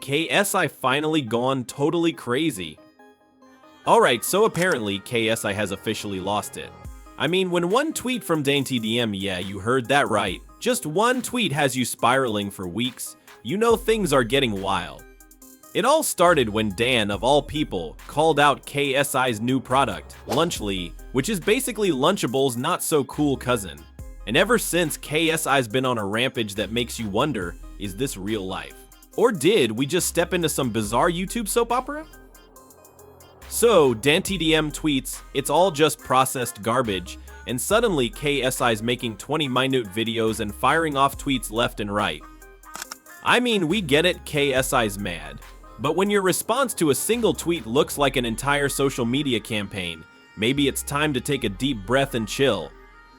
KSI finally gone totally crazy. Alright, so apparently KSI has officially lost it. I mean, when one tweet from DanTDM, yeah, you heard that right, just one tweet has you spiraling for weeks, you know things are getting wild. It all started when Dan, of all people, called out KSI's new product, LunchLe, which is basically Lunchable's not-so-cool cousin. And ever since, KSI's been on a rampage that makes you wonder, is this real life? Or did we just step into some bizarre YouTube soap opera? So, DanTDM tweets, it's all just processed garbage, and suddenly KSI's making 20-minute videos and firing off tweets left and right. I mean, we get it, KSI's mad. But when your response to a single tweet looks like an entire social media campaign, maybe it's time to take a deep breath and chill.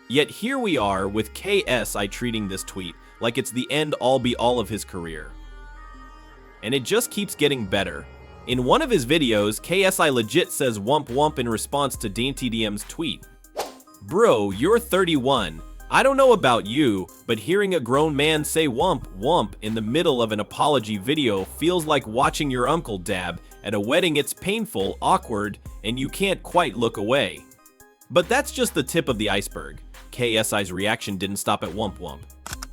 Yet here we are with KSI treating this tweet like it's the end-all be-all of his career. And it just keeps getting better. In one of his videos, KSI legit says wump wump in response to DanTDM's tweet. Bro, you're 31. I don't know about you, but hearing a grown man say wump wump in the middle of an apology video feels like watching your uncle dab. At a wedding, it's painful, awkward, and you can't quite look away. But that's just the tip of the iceberg. KSI's reaction didn't stop at wump wump.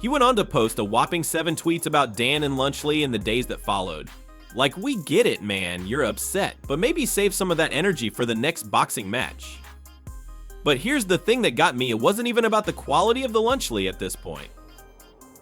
He went on to post a whopping 7 tweets about Dan and LunchLe in the days that followed. Like, we get it, man, you're upset, but maybe save some of that energy for the next boxing match. But here's the thing that got me, it wasn't even about the quality of the LunchLe at this point.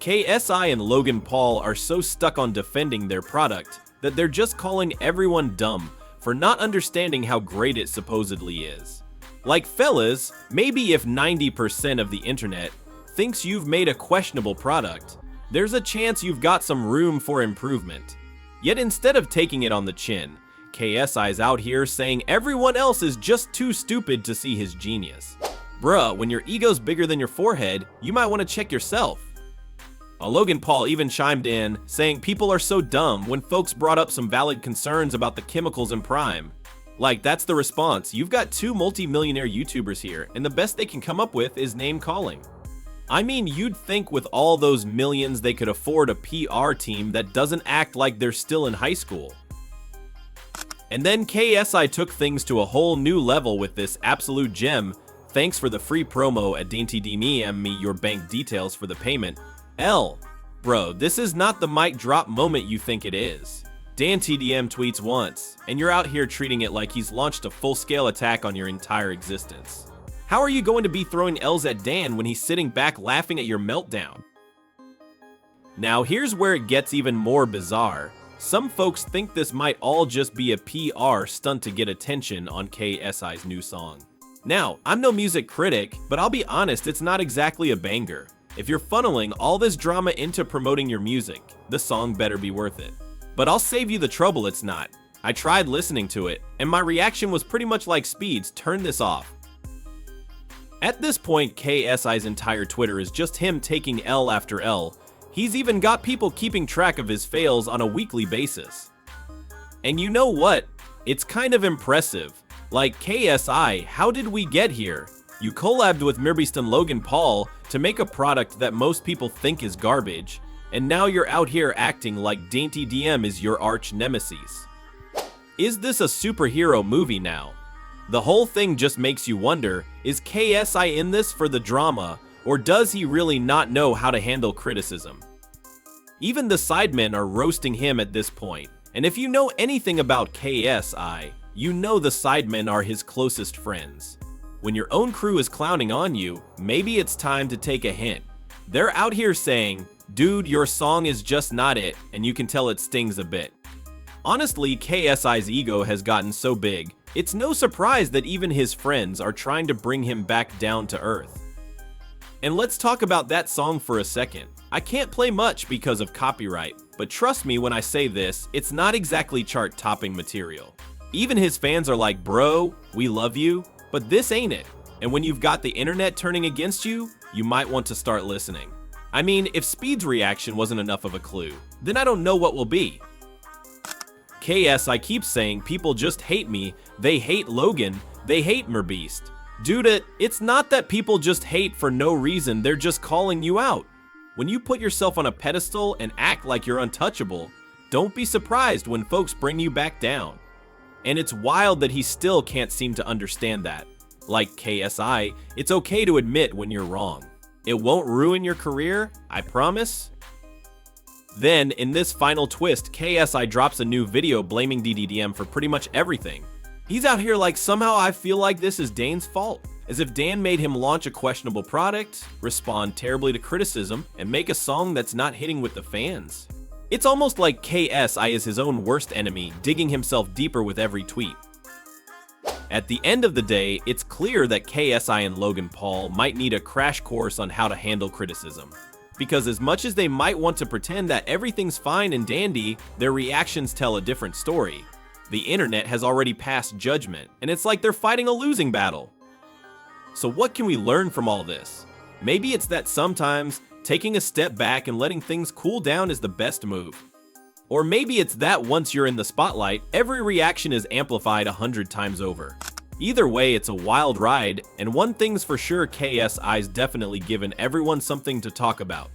KSI and Logan Paul are so stuck on defending their product that they're just calling everyone dumb for not understanding how great it supposedly is. Like, fellas, maybe if 90% of the internet thinks you've made a questionable product, there's a chance you've got some room for improvement. Yet instead of taking it on the chin, KSI's out here saying everyone else is just too stupid to see his genius. Bruh, when your ego's bigger than your forehead, you might want to check yourself. Logan Paul even chimed in, saying people are so dumb when folks brought up some valid concerns about the chemicals in Prime. Like, that's the response. You've got 2 multi-millionaire YouTubers here, and the best they can come up with is name-calling. I mean, you'd think with all those millions they could afford a PR team that doesn't act like they're still in high school. And then KSI took things to a whole new level with this absolute gem. Thanks for the free promo at DanTDM, me your bank details for the payment. Bro, this is not the mic drop moment you think it is. DanTDM tweets once, and you're out here treating it like he's launched a full-scale attack on your entire existence. How are you going to be throwing L's at Dan when he's sitting back laughing at your meltdown? Now here's where it gets even more bizarre. Some folks think this might all just be a PR stunt to get attention on KSI's new song. Now, I'm no music critic, but I'll be honest, it's not exactly a banger. If you're funneling all this drama into promoting your music, the song better be worth it. But I'll save you the trouble, it's not. I tried listening to it, and my reaction was pretty much like Speed's, turn this off. At this point, KSI's entire Twitter is just him taking L after L. He's even got people keeping track of his fails on a weekly basis. And you know what? It's kind of impressive. Like, KSI, how did we get here? You collabed with Mirbeast and Logan Paul to make a product that most people think is garbage, and now you're out here acting like DanTDM is your arch nemesis. Is this a superhero movie now? The whole thing just makes you wonder, is KSI in this for the drama, or does he really not know how to handle criticism? Even the sidemen are roasting him at this point, and if you know anything about KSI, you know the sidemen are his closest friends. When your own crew is clowning on you, maybe it's time to take a hint. They're out here saying, dude, your song is just not it, and you can tell it stings a bit. Honestly, KSI's ego has gotten so big, it's no surprise that even his friends are trying to bring him back down to earth. And let's talk about that song for a second. I can't play much because of copyright, but trust me when I say this, it's not exactly chart-topping material. Even his fans are like, bro, we love you, but this ain't it. And when you've got the internet turning against you, you might want to start listening. I mean, if Speed's reaction wasn't enough of a clue, then I don't know what will be. KSI keeps saying people just hate me, they hate Logan, they hate Mirbeast. Dude, it's not that people just hate for no reason, they're just calling you out. When you put yourself on a pedestal and act like you're untouchable, Don't be surprised when folks bring you back down. And it's wild that he still can't seem to understand that. Like KSI, it's okay to admit when you're wrong. It won't ruin your career, I promise. Then, in this final twist, KSI drops a new video blaming DanTDM for pretty much everything. He's out here like, somehow I feel like this is Dan's fault. As if Dan made him launch a questionable product, respond terribly to criticism, and make a song that's not hitting with the fans. It's almost like KSI is his own worst enemy, digging himself deeper with every tweet. At the end of the day, it's clear that KSI and Logan Paul might need a crash course on how to handle criticism. Because as much as they might want to pretend that everything's fine and dandy, their reactions tell a different story. The internet has already passed judgment, and it's like they're fighting a losing battle. So what can we learn from all this? Maybe it's that sometimes taking a step back and letting things cool down is the best move. Or maybe it's that once you're in the spotlight, every reaction is amplified 100 times over. Either way, it's a wild ride, and one thing's for sure, KSI's definitely given everyone something to talk about.